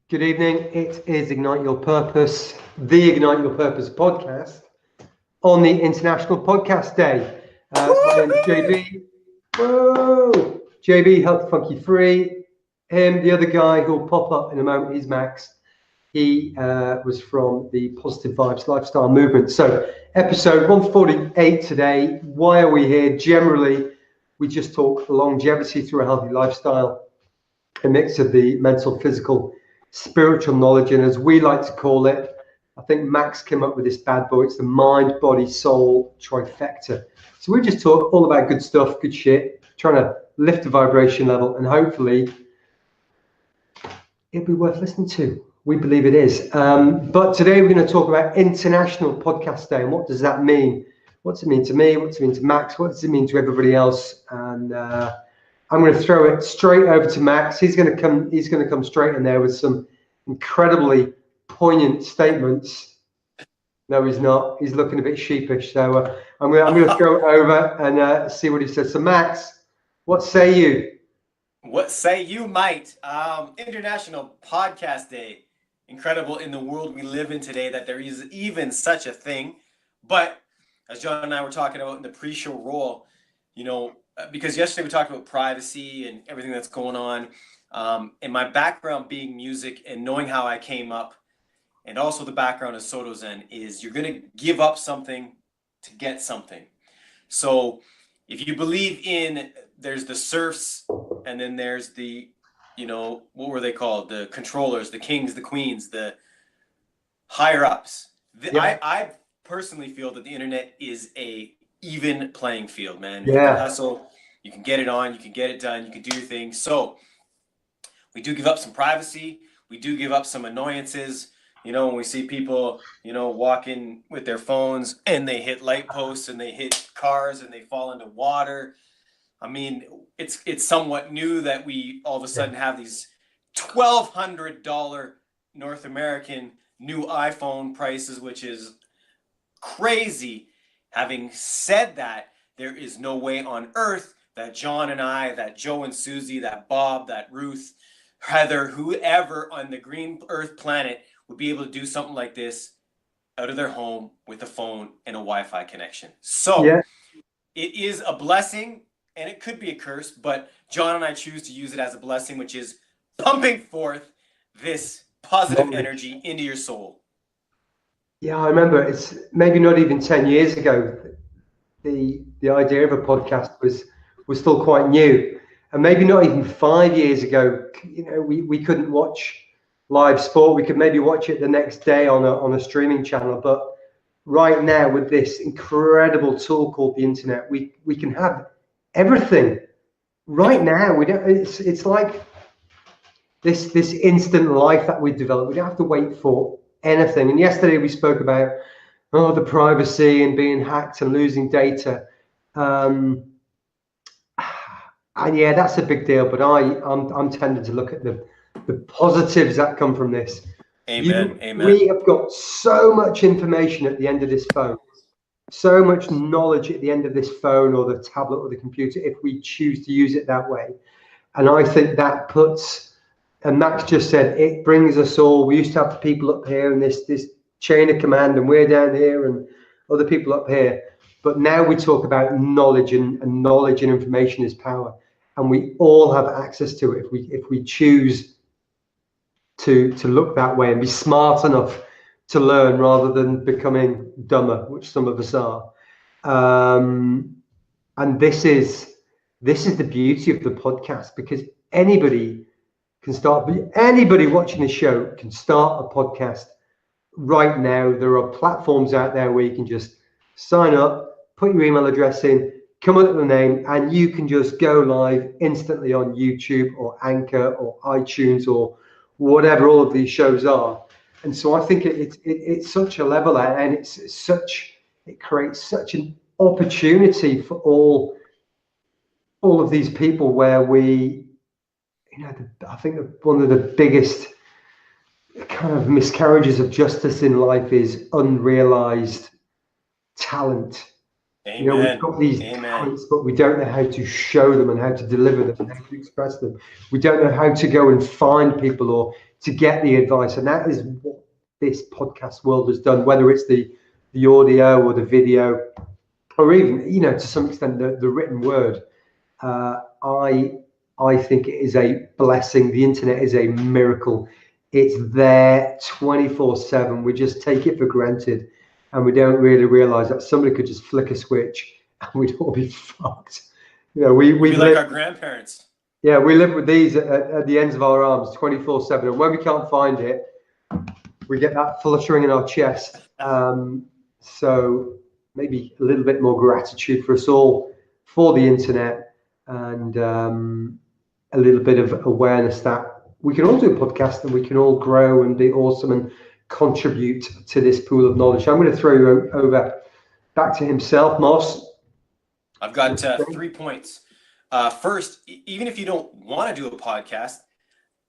Good evening. It is Ignite Your Purpose, the Ignite Your Purpose podcast on the International Podcast Day. My name is JB. Whoa! JB, Healthy Funky Free. Him, the other guy who'll pop up in a moment, he's Max. He was from the Positive Vibes Lifestyle Movement. So, episode 148 today. Why are we here? Generally, we just talk longevity through a healthy lifestyle, a mix of the mental, physical, spiritual knowledge, and as we like to call it, I think Max came up with this bad boy. It's the mind, body, soul trifecta. So we just talk all about good stuff, good shit, trying to lift the vibration level, and hopefully it'll be worth listening to. We believe it is. But today we're going to talk about International Podcast Day, and what does that mean? What's it mean to me? What's it mean to Max? What does it mean to everybody else? And I'm going to throw it straight over to Max. He's going to come straight in there with some incredibly poignant statements. No, he's not. He's looking a bit sheepish. So I'm going to throw it over and see what he says. So Max, what say you? What say you, mate? International Podcast Day. Incredible in the world we live in today that there is even such a thing. But as John and I were talking about in the pre-show roll, because yesterday we talked about privacy and everything that's going on, and my background being music and knowing how I came up, and also the background of Soto Zen, is you're going to give up something to get something. So if you believe in, there's the serfs, and then there's the, what were they called? The controllers, the kings, the queens, the higher ups. I personally feel that the internet is a even playing field, man. You can hustle, you can get it on, you can get it done, you can do your thing. So we do give up some privacy, we do give up some annoyances. When we see people, walking with their phones and they hit light posts and they hit cars and they fall into water. I mean, it's somewhat new that we all of a sudden have these $1,200 North American new iPhone prices, which is crazy. Having said that, there is no way on earth that John and I, that Joe and Susie, that Bob, that Ruth, Heather, whoever on the green earth planet would be able to do something like this out of their home with a phone and a Wi-Fi connection. So It is a blessing and it could be a curse, but John and I choose to use it as a blessing, which is pumping forth this positive energy into your soul. Yeah, I remember it's maybe not even 10 years ago. The idea of a podcast was still quite new, and maybe not even 5 years ago. We couldn't watch live sport. We could maybe watch it the next day on a streaming channel. But right now, with this incredible tool called the internet, we can have everything right now. We don't. It's like this instant life that we develop. We don't have to wait for anything. And yesterday we spoke about the privacy and being hacked and losing data. And yeah, that's a big deal. But I'm tending to look at the positives that come from this. Amen. We have got so much information at the end of this phone, so much knowledge at the end of this phone or the tablet or the computer, if we choose to use it that way. And I think that and Max just said, it brings us all. We used to have people up here and this chain of command, and we're down here and other people up here. But now we talk about knowledge, and knowledge and information is power. And we all have access to it if we choose to look that way and be smart enough to learn rather than becoming dumber, which some of us are. And this is the beauty of the podcast, because anybody watching the show can start a podcast right now. There are platforms out there where you can just sign up, put your email address in, come up with a name, and you can just go live instantly on YouTube or Anchor or iTunes or whatever all of these shows are. And so I think it's such a level, and it creates such an opportunity for all of these people where I think one of the biggest kind of miscarriages of justice in life is unrealized talent Amen. You know, we've got these talents, but we don't know how to show them and how to deliver them and how to express them. We don't know how to go and find people or to get the advice. And that is what this podcast world has done, whether it's the audio or the video, or even, you know, to some extent, the written word. I think it is a blessing. The internet is a miracle. It's there 24/7. We just take it for granted, and we don't really realize that somebody could just flick a switch and we'd all be fucked. You know, we be like our grandparents. Yeah, we live with these at the ends of our arms 24/7, and when we can't find it, we get that fluttering in our chest. So maybe a little bit more gratitude for us all for the internet, and a little bit of awareness that we can all do a podcast and we can all grow and be awesome and contribute to this pool of knowledge. I'm going to throw you over back to himself, Moss. I've got 3 points. First, even if you don't want to do a podcast,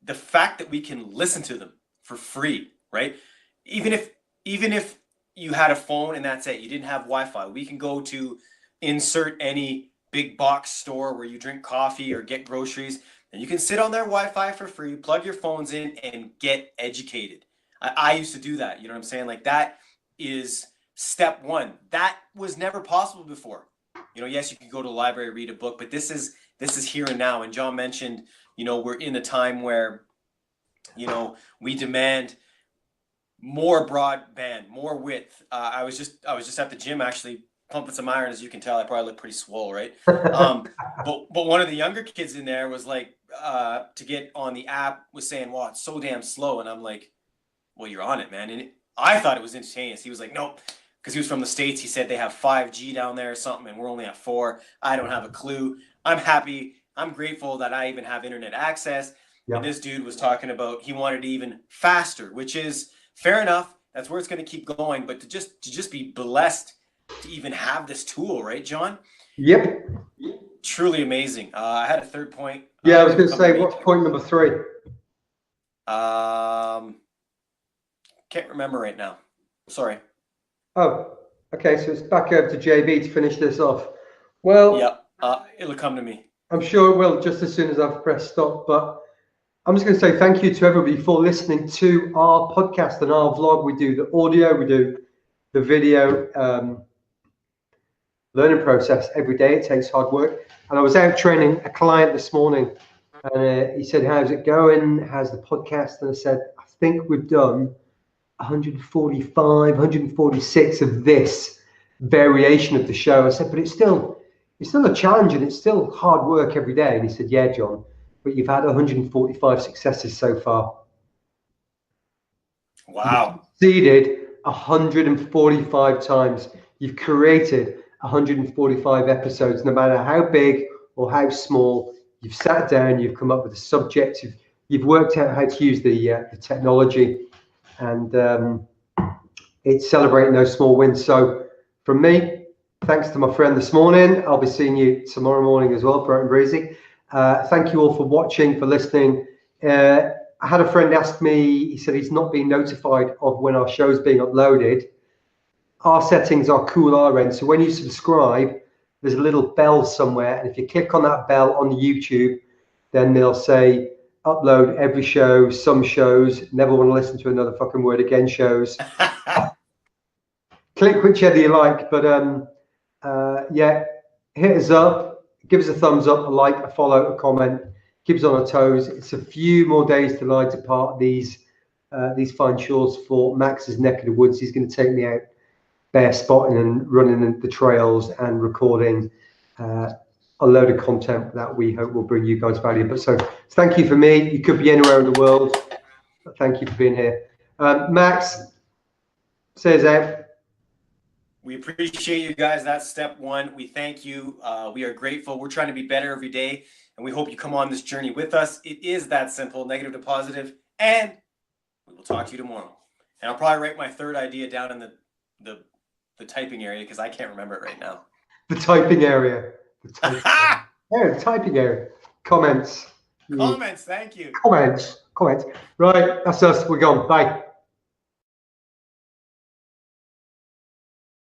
the fact that we can listen to them for free, right? Even if you had a phone and that's it, you didn't have Wi-Fi, we can go to insert any big box store where you drink coffee or get groceries, and you can sit on their Wi-Fi for free, plug your phones in, and get educated. I used to do that. You know what I'm saying? Like, that is step one. That was never possible before. You know, yes, you could go to the library, read a book, but this is here and now. And John mentioned, you know, we're in a time where, you know, we demand more broadband, more width. I was just at the gym actually pumping some iron. As you can tell, I probably look pretty swole, right? But one of the younger kids in there was like, to get on the app was saying, "Wow, it's so damn slow," and I'm like, "Well, you're on it, man." And I thought it was instantaneous. He was like, "Nope," because he was from the States. He said they have 5G down there or something, and we're only at 4. I don't have a clue. I'm happy. I'm grateful that I even have internet access. Yep. And this dude was talking about he wanted it even faster, which is fair enough. That's where it's going to keep going. But to just be blessed to even have this tool, right, John? Yep. Truly amazing. I had a third point. Yeah, I was going to say, what's point number 3? Can't remember right now. Sorry. Oh, okay. So it's back over to JB to finish this off. Well, yeah, it'll come to me. I'm sure it will just as soon as I've pressed stop. But I'm just going to say thank you to everybody for listening to our podcast and our vlog. We do the audio, we do the video learning process every day. It takes hard work. And I was out training a client this morning, and he said, "How's it going? How's the podcast?" And I said, "I think we've done 145, 146 of this variation of the show." I said, "But it's still a challenge and it's still hard work every day." And he said, "Yeah, John, but you've had 145 successes so far." Wow. You've succeeded 145 times. You've created 145 episodes, no matter how big or how small. You've sat down, you've come up with a subject, you've worked out how to use the technology, and it's celebrating those small wins. So from me, thanks to my friend this morning. I'll be seeing you tomorrow morning as well, bright and breezy. Thank you all for watching, for listening. I had a friend ask me, he said he's not being notified of when our show's being uploaded. Our settings are cool our end. So when you subscribe, there's a little bell somewhere. And if you click on that bell on the YouTube, then they'll say, upload every show, some shows, never want to listen to another fucking word again shows. Click whichever you like. But yeah, hit us up, give us a thumbs up, a like, a follow, a comment. Keep us on our toes. It's a few more days till I depart these fine shores for Max's neck of the woods. He's going to take me out bear spotting and running the trails and recording a load of content that we hope will bring you guys value. But so thank you for me. You could be anywhere in the world, but thank you for being here. Max, say us out. We appreciate you guys. That's step one. We thank you. We are grateful. We're trying to be better every day, and we hope you come on this journey with us. It is that simple, negative to positive, and we will talk to you tomorrow. And I'll probably write my third idea down in the typing area because I can't remember it right now. The typing area. Yeah, the typing area. Comments. Comments. Thank you. Comments. Right. That's us. We're gone. Bye.